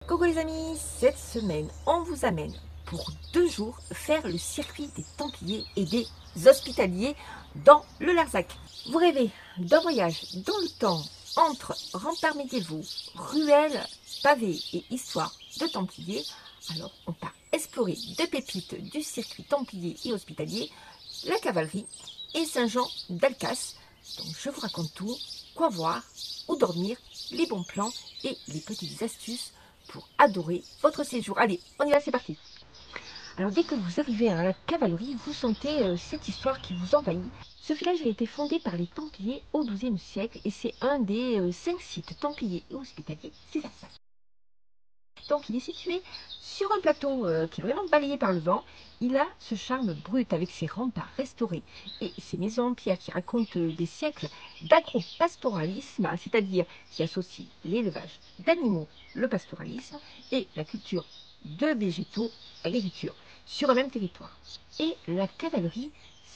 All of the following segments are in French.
Coucou les amis, cette semaine on vous amène pour 2 jours faire le circuit des Templiers et des Hospitaliers dans le Larzac. Vous rêvez d'un voyage dans le temps entre remparts médiévaux, ruelles, pavés et histoire de Templiers? Alors on part explorer 2 pépites du circuit Templier et Hospitalier, la cavalerie et Saint-Jean d'Alcace. Donc je vous raconte tout, quoi voir, où dormir, les bons plans et les petites astuces pour adorer votre séjour. Allez, on y va, c'est parti. Alors dès que vous arrivez à la cavalerie, vous sentez cette histoire qui vous envahit. Ce village a été fondé par les Templiers au XIIe siècle et c'est un des 5 sites Templiers et Hospitaliers, c'est ça. Donc il est situé sur un plateau qui est vraiment balayé par le vent. Il a ce charme brut avec ses remparts restaurés et ses maisons en pierre qui racontent des siècles d'agropastoralisme, c'est-à-dire qui associe l'élevage d'animaux, le pastoralisme et la culture de végétaux à l'agriculture sur un même territoire. Et la cavalerie,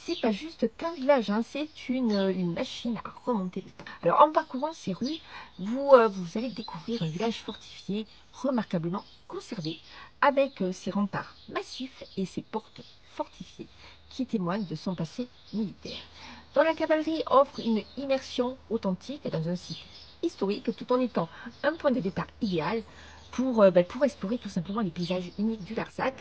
c'est pas juste qu'un village, hein, c'est une machine à remonter le temps. Alors en parcourant ces rues, vous allez découvrir un village fortifié remarquablement conservé, avec ses remparts massifs et ses portes fortifiées qui témoignent de son passé militaire. Dont la cavalerie offre une immersion authentique dans un site historique tout en étant un point de départ idéal pour explorer tout simplement les paysages uniques du Larzac.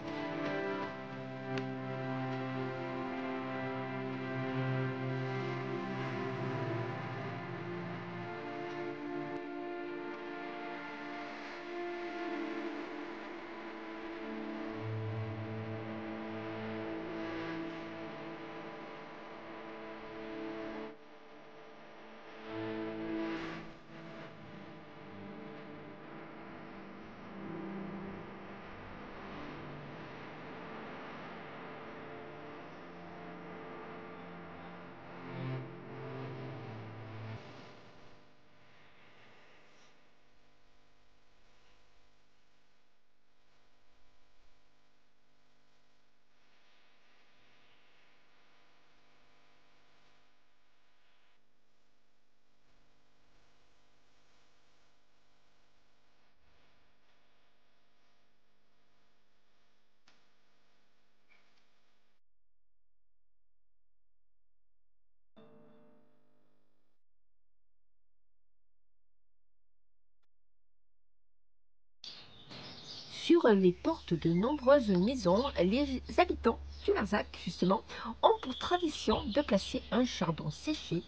Sur les portes de nombreuses maisons, les habitants du Larzac, justement, ont pour tradition de placer un chardon séché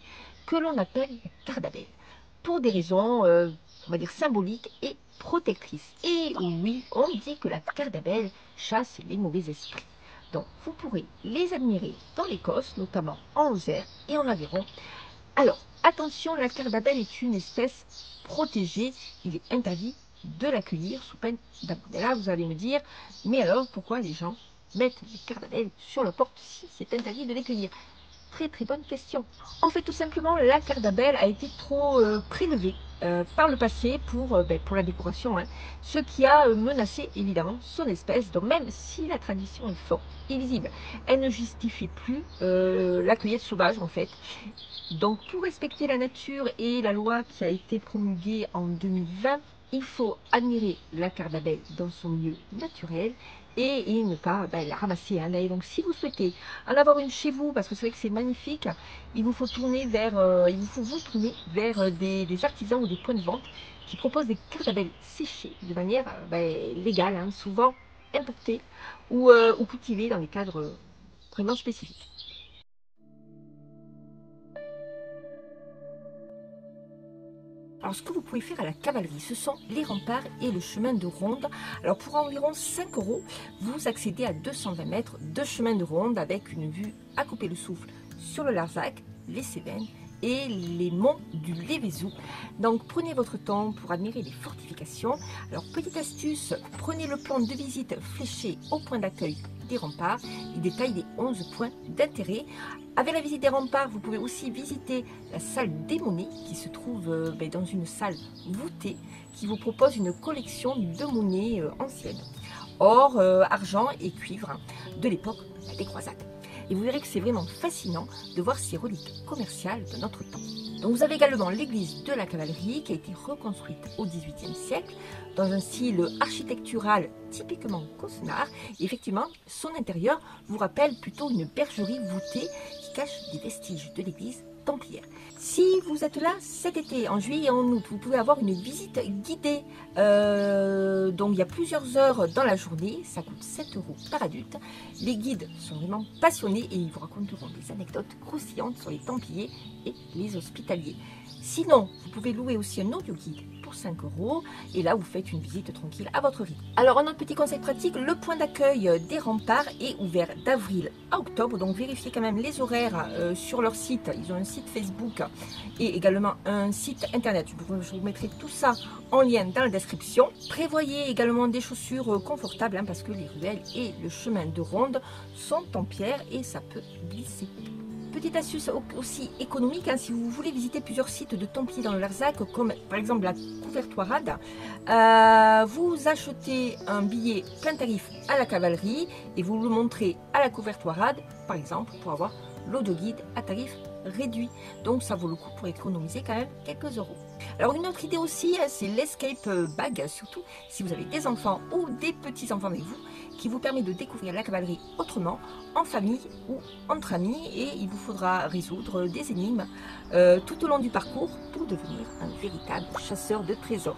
que l'on appelle cardabelle, pour des raisons, on va dire, symboliques et protectrices. Et oui, on dit que la cardabelle chasse les mauvais esprits. Donc, vous pourrez les admirer dans l'Écosse, notamment en Lozère et en Aveyron. Alors, attention, la cardabelle est une espèce protégée. Il est interdit de l'accueillir sous peine d'amende. Et là, vous allez me dire, mais alors, pourquoi les gens mettent des cardabelles sur la porte si c'est interdit de les cueillir? Très très bonne question. En fait, tout simplement, la cardabelle a été trop prélevée par le passé pour la décoration, hein, ce qui a menacé évidemment son espèce. Donc même si la tradition est forte et visible, elle ne justifie plus la cueillette sauvage en fait. Donc pour respecter la nature et la loi qui a été promulguée en 2020, il faut admirer la cardabelle dans son milieu naturel et ne pas la ramasser. Hein. Donc si vous souhaitez en avoir une chez vous, parce que c'est vrai que c'est magnifique, il vous faut tourner vers, vous tourner vers des artisans ou des points de vente qui proposent des cardabelles séchées de manière légale, hein, souvent importées ou cultivées dans des cadres vraiment spécifiques. Alors ce que vous pouvez faire à la cavalerie, ce sont les remparts et le chemin de ronde. Alors pour environ 5 €, vous accédez à 220 mètres de chemin de ronde avec une vue à couper le souffle sur le Larzac, les Cévennes et les monts du Lévézou. Donc prenez votre temps pour admirer les fortifications. Alors petite astuce, prenez le plan de visite fléché au point d'accueil des remparts. Il détaille les 11 points d'intérêt. Avec la visite des remparts, vous pouvez aussi visiter la salle des monnaies qui se trouve dans une salle voûtée qui vous propose une collection de monnaies anciennes, or, argent et cuivre, hein, de l'époque des croisades. Et vous verrez que c'est vraiment fascinant de voir ces reliques commerciales de notre temps. Donc vous avez également l'église de la Cavalerie qui a été reconstruite au XVIIIe siècle dans un style architectural typiquement causenard. Et effectivement, son intérieur vous rappelle plutôt une bergerie voûtée qui cache des vestiges de l'église templière. Si vous êtes là cet été, en juillet et en août, vous pouvez avoir une visite guidée. Donc il y a plusieurs heures dans la journée, ça coûte 7 € par adulte. Les guides sont vraiment passionnés et ils vous raconteront des anecdotes croustillantes sur les Templiers et les Hospitaliers. Sinon, vous pouvez louer aussi un audio guide pour 5 € et là vous faites une visite tranquille à votre rythme. Alors un autre petit conseil pratique, le point d'accueil des remparts est ouvert d'avril à octobre, donc vérifiez quand même les horaires sur leur site. Ils ont un site Facebook et également un site internet. Je vous mettrai tout ça en lien dans la description. Prévoyez également des chaussures confortables parce que les ruelles et le chemin de ronde sont en pierre et ça peut glisser. Petite astuce aussi économique, si vous voulez visiter plusieurs sites de Templiers dans le Larzac, comme par exemple la Couvertoirade, vous achetez un billet plein tarif à la Cavalerie et vous le montrez à la Couvertoirade, par exemple, pour avoir l'audio guide à tarif réduit. Donc ça vaut le coup pour économiser quand même quelques euros. Alors une autre idée aussi, c'est l'escape bag, surtout si vous avez des enfants ou des petits-enfants avec vous, qui vous permet de découvrir la Cavalerie autrement, en famille ou entre amis, et il vous faudra résoudre des énigmes tout au long du parcours pour devenir un véritable chasseur de trésors.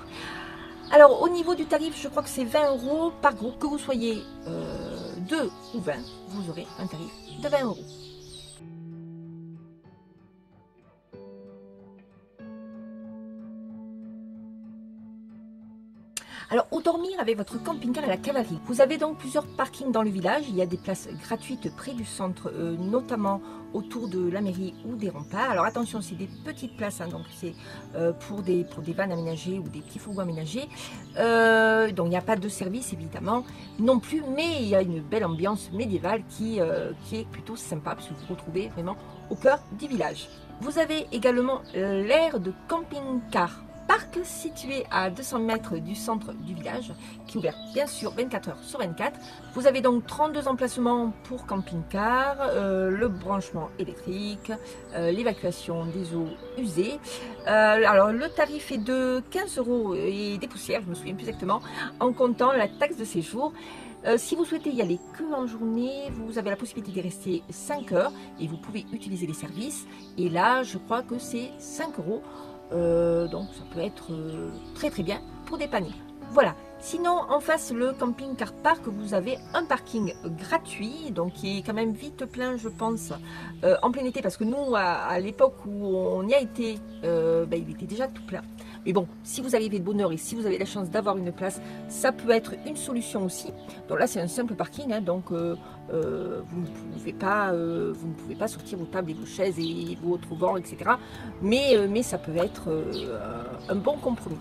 Alors au niveau du tarif, je crois que c'est 20 € par groupe, que vous soyez 2 ou 20, vous aurez un tarif de 20 €. Alors, où dormir avec votre camping-car à la Cavalerie? Vous avez donc plusieurs parkings dans le village. Il y a des places gratuites près du centre, notamment autour de la mairie ou des remparts. Alors attention, c'est des petites places, donc c'est pour des vannes aménagées ou des petits fourgons aménagés. Donc il n'y a pas de service évidemment non plus, mais il y a une belle ambiance médiévale qui est plutôt sympa parce que vous vous retrouvez vraiment au cœur du village. Vous avez également l'aire de camping-car parc situé à 200 mètres du centre du village, qui est ouvert bien sûr 24 h sur 24. Vous avez donc 32 emplacements pour camping-car, le branchement électrique, l'évacuation des eaux usées. Alors le tarif est de 15 € et des poussières, je me souviens plus exactement, en comptant la taxe de séjour. Si vous souhaitez y aller que en journée, vous avez la possibilité d'y rester 5 heures et vous pouvez utiliser les services. Et là, je crois que c'est 5 €. Donc ça peut être très très bien pour dépanner. Voilà. Sinon, en face, le camping-car park, vous avez un parking gratuit, donc qui est quand même vite plein, je pense, en plein été, parce que nous, à l'époque où on y a été, il était déjà tout plein. Mais bon, si vous arrivez de bonne heure et si vous avez la chance d'avoir une place, ça peut être une solution aussi. Donc là, c'est un simple parking, donc vous ne pouvez pas sortir vos tables et vos chaises et votre banc, etc. Mais ça peut être un bon compromis.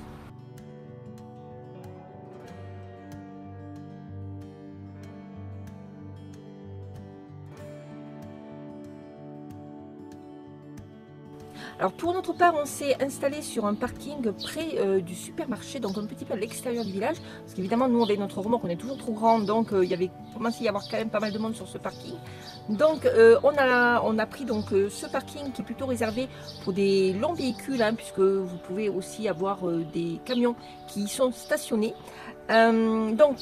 Alors pour notre part, on s'est installé sur un parking près du supermarché, donc un petit peu à l'extérieur du village, parce qu'évidemment nous avec notre remorque on est toujours trop grand, donc il y avait commencé à y avoir quand même pas mal de monde sur ce parking. Donc on a pris donc ce parking qui est plutôt réservé pour des longs véhicules, puisque vous pouvez aussi avoir des camions qui y sont stationnés. Donc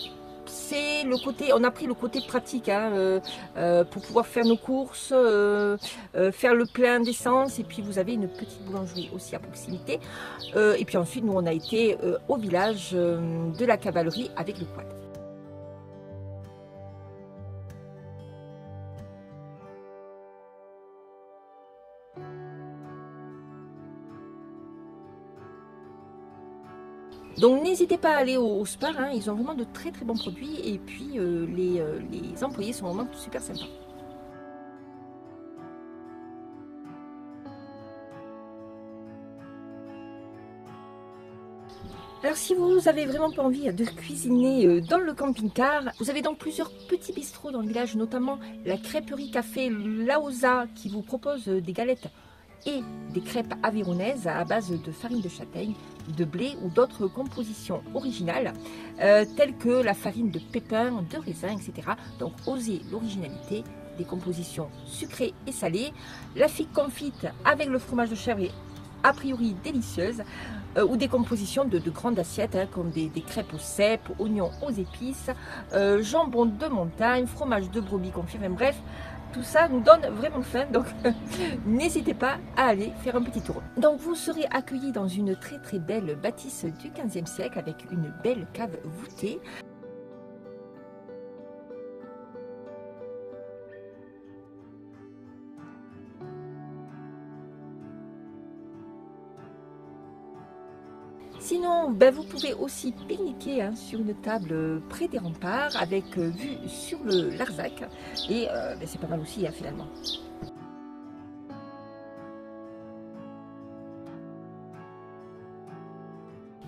c'est le côté, on a pris le côté pratique pour pouvoir faire nos courses, faire le plein d'essence, et puis vous avez une petite boulangerie aussi à proximité. Et puis ensuite nous on a été au village de la Cavalerie avec le quad. Donc n'hésitez pas à aller au Spar, ils ont vraiment de très très bons produits, et puis les employés sont vraiment super sympas. Alors si vous avez vraiment pas envie de cuisiner dans le camping-car, vous avez donc plusieurs petits bistrots dans le village, notamment la crêperie café Laosa qui vous propose des galettes et des crêpes avéronaises à base de farine de châtaigne, de blé ou d'autres compositions originales, telles que la farine de pépins, de raisin, etc. Donc osez l'originalité, des compositions sucrées et salées, la figue confite avec le fromage de chèvre a priori délicieuses, ou des compositions de grandes assiettes, hein, comme des crêpes aux cèpes, oignons aux épices, jambon de montagne, fromage de brebis confit, enfin bref, tout ça nous donne vraiment faim, donc n'hésitez pas à aller faire un petit tour. Donc vous serez accueillis dans une très très belle bâtisse du 15e siècle avec une belle cave voûtée. Sinon, ben, vous pouvez aussi pique-niquer hein, sur une table près des remparts avec vue sur le Larzac, et ben, c'est pas mal aussi hein, finalement.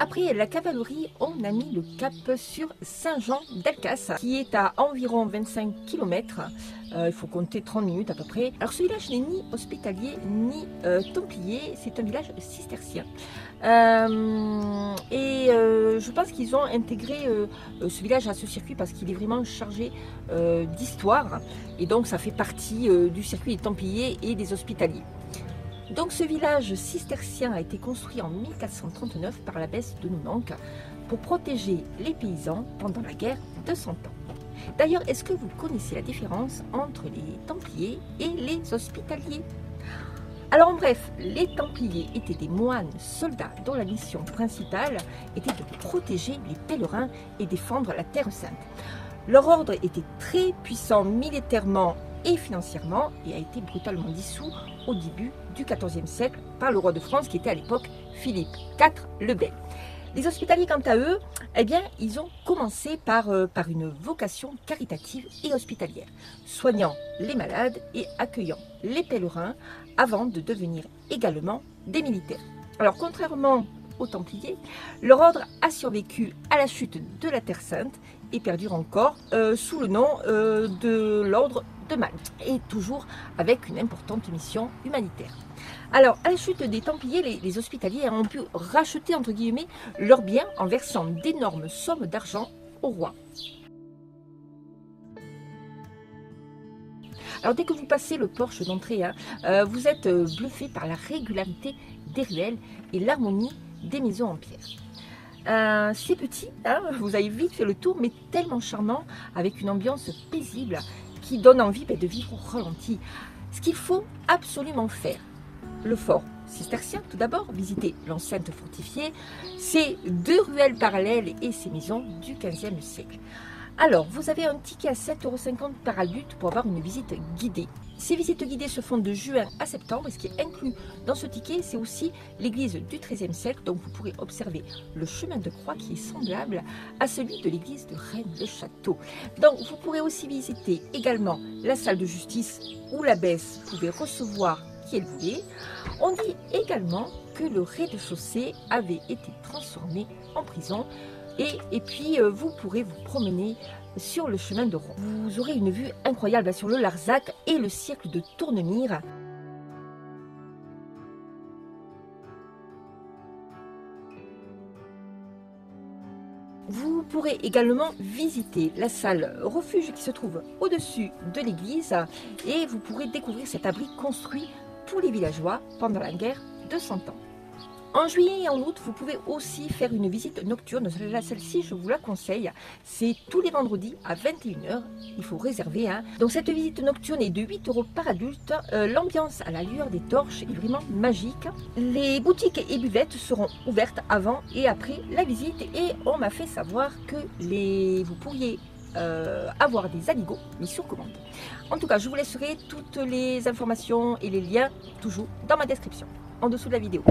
Après la cavalerie, on a mis le cap sur Saint-Jean-d'Alcas, qui est à environ 25 km. Il faut compter 30 minutes à peu près. Alors ce village n'est ni hospitalier ni templier, c'est un village cistercien. Je pense qu'ils ont intégré ce village à ce circuit parce qu'il est vraiment chargé d'histoire. Et donc ça fait partie du circuit des templiers et des hospitaliers. Donc ce village cistercien a été construit en 1439 par l'abbesse de Nounank pour protéger les paysans pendant la guerre de 100 ans. D'ailleurs, est-ce que vous connaissez la différence entre les Templiers et les Hospitaliers? Alors en bref, les Templiers étaient des moines soldats dont la mission principale était de protéger les pèlerins et défendre la Terre Sainte. Leur ordre était très puissant militairement et financièrement et a été brutalement dissous au début du XIVe siècle par le roi de France qui était à l'époque Philippe IV le Bel. Les hospitaliers, quant à eux, eh bien, ils ont commencé par une vocation caritative et hospitalière, soignant les malades et accueillant les pèlerins avant de devenir également des militaires. Alors, contrairement aux Templiers, leur ordre a survécu à la chute de la Terre Sainte et perdure encore sous le nom de l'ordre de Malte, et toujours avec une importante mission humanitaire. Alors, à la chute des Templiers, les hospitaliers ont pu racheter, entre guillemets, leurs biens en versant d'énormes sommes d'argent au roi. Alors, dès que vous passez le porche d'entrée, hein, vous êtes bluffé par la régularité des ruelles et l'harmonie des maisons en pierre. C'est petit, hein, vous avez vite fait le tour, mais tellement charmant, avec une ambiance paisible qui donne envie de vivre au ralenti. Ce qu'il faut absolument faire, le fort cistercien tout d'abord, visiter l'enceinte fortifiée, ses 2 ruelles parallèles et ses maisons du 15e siècle. Alors, vous avez un ticket à 7,50 € par adulte pour avoir une visite guidée. Ces visites guidées se font de juin à septembre et ce qui est inclus dans ce ticket, c'est aussi l'église du XIIIe siècle. Donc, vous pourrez observer le chemin de croix qui est semblable à celui de l'église de Rennes-le-Château. Donc, vous pourrez aussi visiter également la salle de justice où l'abbesse pouvait recevoir qui elle voulait. On dit également que le rez-de-chaussée avait été transformé en prison. Et puis, vous pourrez vous promener sur le chemin de Rome. Vous aurez une vue incroyable sur le Larzac et le cirque de Tournemire. Vous pourrez également visiter la salle refuge qui se trouve au-dessus de l'église et vous pourrez découvrir cet abri construit pour les villageois pendant la guerre de 100 ans. En juillet et en août, vous pouvez aussi faire une visite nocturne. Celle-ci, je vous la conseille. C'est tous les vendredis à 21 h. Il faut réserver. Hein. Donc cette visite nocturne est de 8 € par adulte. L'ambiance à la lueur des torches est vraiment magique. Les boutiques et buvettes seront ouvertes avant et après la visite. Et on m'a fait savoir que vous pourriez avoir des aligots mis sur commande. En tout cas, je vous laisserai toutes les informations et les liens toujours dans ma description, en dessous de la vidéo.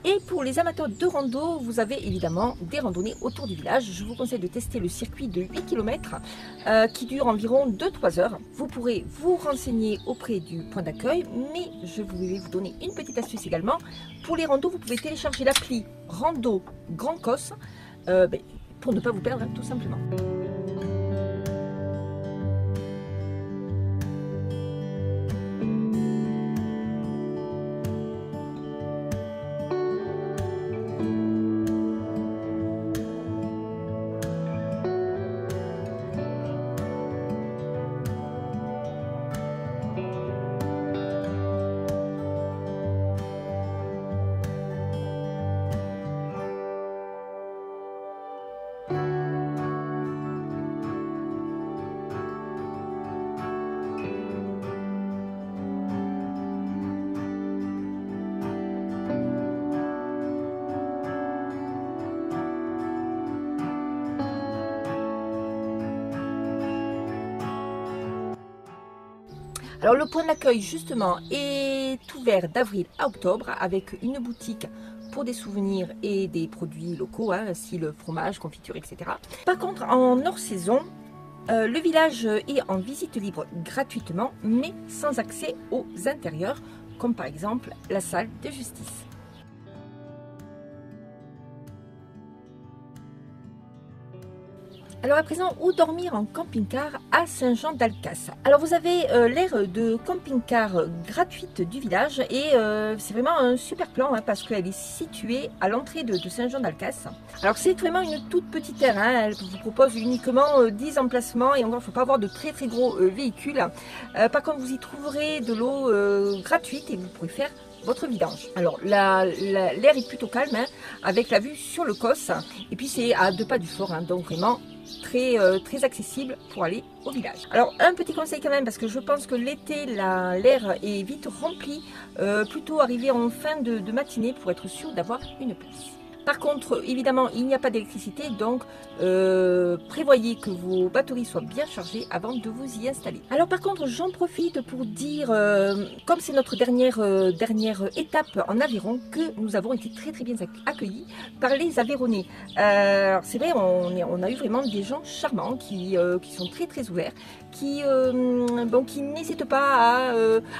Et pour les amateurs de rando, vous avez évidemment des randonnées autour du village. Je vous conseille de tester le circuit de 8 km qui dure environ 2-3 heures. Vous pourrez vous renseigner auprès du point d'accueil, mais je vais vous donner une petite astuce également. Pour les randos, vous pouvez télécharger l'appli Rando Grand Cos pour ne pas vous perdre, tout simplement. Alors le point d'accueil justement est ouvert d'avril à octobre avec une boutique pour des souvenirs et des produits locaux, style fromage, confiture, etc. Par contre, en hors saison, le village est en visite libre gratuitement, mais sans accès aux intérieurs, comme par exemple la salle de justice. Alors à présent, où dormir en camping-car à Saint-Jean-d'Alcas? Alors vous avez l'aire de camping-car gratuite du village et c'est vraiment un super plan parce qu'elle est située à l'entrée de Saint-Jean-d'Alcas. Alors c'est vraiment une toute petite aire, elle vous propose uniquement 10 emplacements et encore il ne faut pas avoir de très gros véhicules. Par contre vous y trouverez de l'eau gratuite et vous pourrez faire votre vidange. Alors l'air est plutôt calme avec la vue sur le Cos et puis c'est à 2 pas du fort, donc vraiment très accessible pour aller au village. Alors un petit conseil quand même parce que je pense que l'été l'air est vite rempli, plutôt arrivé en fin de matinée pour être sûr d'avoir une place. Par contre, évidemment, il n'y a pas d'électricité, donc prévoyez que vos batteries soient bien chargées avant de vous y installer. Alors par contre, j'en profite pour dire, comme c'est notre dernière étape en Aveyron, que nous avons été très bien accueillis par les Aveyronnais. C'est vrai, on a eu vraiment des gens charmants qui sont très ouverts, qui n'hésitent pas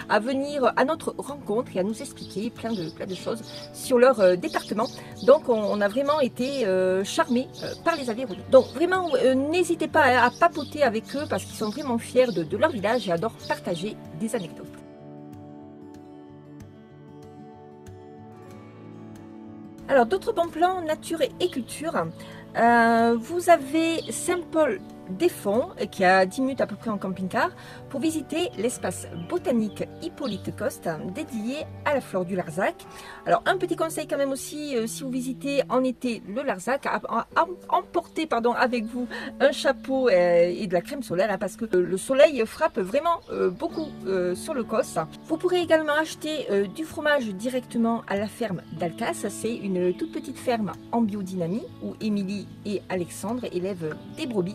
à venir à notre rencontre et à nous expliquer plein de choses sur leur département. Donc on a vraiment été charmés par les Aveyronnais. Donc vraiment n'hésitez pas à papoter avec eux parce qu'ils sont vraiment fiers de leur village et adorent partager des anecdotes. Alors d'autres bons plans nature et culture, vous avez Saint-Paul-des-Fonds qui est à 10 minutes à peu près en camping-car pour visiter l'espace botanique Hippolyte Coste dédié à la flore du Larzac. Alors un petit conseil quand même aussi, si vous visitez en été le Larzac, emportez avec vous un chapeau et de la crème solaire parce que le soleil frappe vraiment beaucoup sur le Cos. Vous pourrez également acheter du fromage directement à la ferme d'Alcas. C'est une toute petite ferme en biodynamie où Émilie et Alexandre élèvent des brebis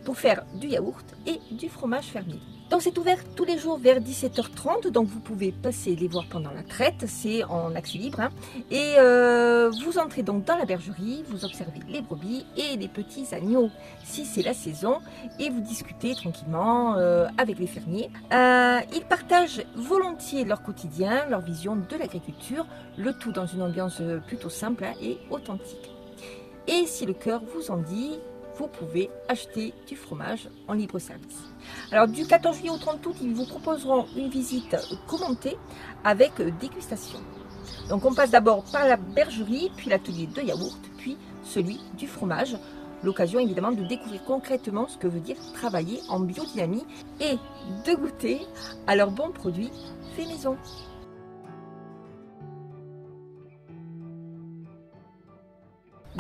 pour faire du yaourt et du fromage fermier. Donc c'est ouvert tous les jours vers 17h30, donc vous pouvez passer les voir pendant la traite, c'est en accès libre. Et vous entrez donc dans la bergerie, vous observez les brebis et les petits agneaux si c'est la saison et vous discutez tranquillement avec les fermiers. Ils partagent volontiers leur quotidien, leur vision de l'agriculture, le tout dans une ambiance plutôt simple et authentique. Et si le cœur vous en dit, vous pouvez acheter du fromage en libre service. Alors du 14 juillet au 30 août, ils vous proposeront une visite commentée avec dégustation. Donc on passe d'abord par la bergerie, puis l'atelier de yaourt, puis celui du fromage. L'occasion évidemment de découvrir concrètement ce que veut dire travailler en biodynamie et de goûter à leurs bons produits faits maison.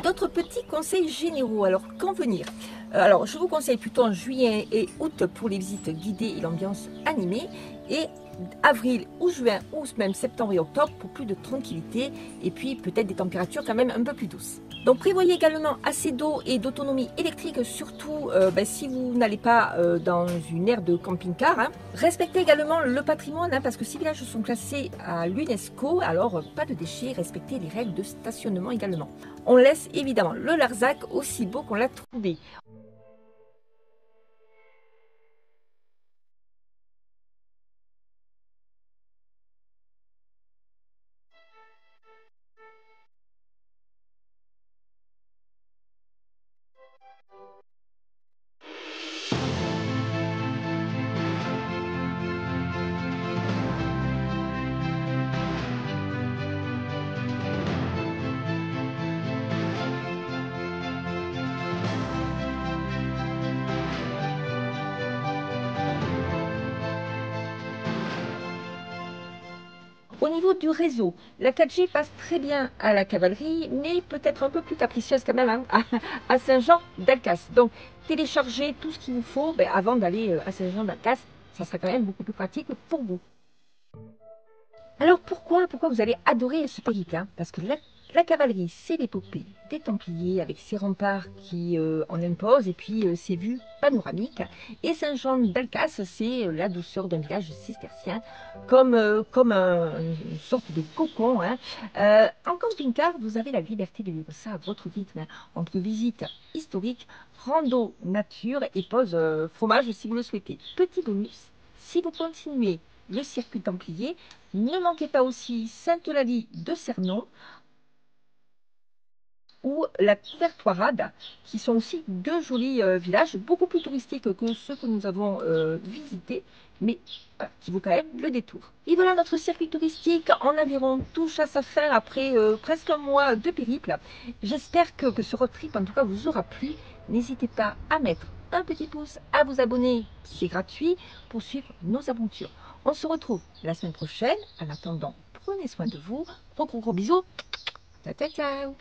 D'autres petits conseils généraux, alors quand venir? Alors, je vous conseille plutôt en juillet et août pour les visites guidées et l'ambiance animée, et avril ou juin ou même septembre et octobre pour plus de tranquillité et puis peut-être des températures quand même un peu plus douces. Donc prévoyez également assez d'eau et d'autonomie électrique, surtout si vous n'allez pas dans une aire de camping-car. Hein. Respectez également le patrimoine, hein, parce que ces villages sont classés à l'UNESCO, alors pas de déchets, respectez les règles de stationnement également. On laisse évidemment le Larzac aussi beau qu'on l'a trouvé. Au niveau du réseau, la 4G passe très bien à la cavalerie, mais peut-être un peu plus capricieuse quand même, hein, à Saint-Jean-d'Alcas. Donc, téléchargez tout ce qu'il vous faut avant d'aller à Saint-Jean-d'Alcas. Ça sera quand même beaucoup plus pratique pour vous. Alors pourquoi vous allez adorer ce périple, hein? Parce que la cavalerie, c'est l'épopée des Templiers avec ses remparts qui en imposent et puis ses vues panoramiques. Et Saint-Jean d'Alcas, c'est la douceur d'un village cistercien, comme une sorte de cocon. Hein. En camping-car, vous avez la liberté de vivre ça à votre rythme, hein, entre visites historiques, rando nature et pause fromage si vous le souhaitez. Petit bonus, si vous continuez le circuit Templier, ne manquez pas aussi Sainte-Eulalie de Cernon ou la Couvertoirade, qui sont aussi deux jolis villages, beaucoup plus touristiques que ceux que nous avons visités, mais qui vaut quand même le détour. Et voilà, notre circuit touristique en aviron touche à sa fin après presque un mois de périple. J'espère que ce road trip, en tout cas, vous aura plu. N'hésitez pas à mettre un petit pouce, à vous abonner, c'est gratuit, pour suivre nos aventures. On se retrouve la semaine prochaine. En attendant, prenez soin de vous. Gros bisous. Ciao, ciao, ciao.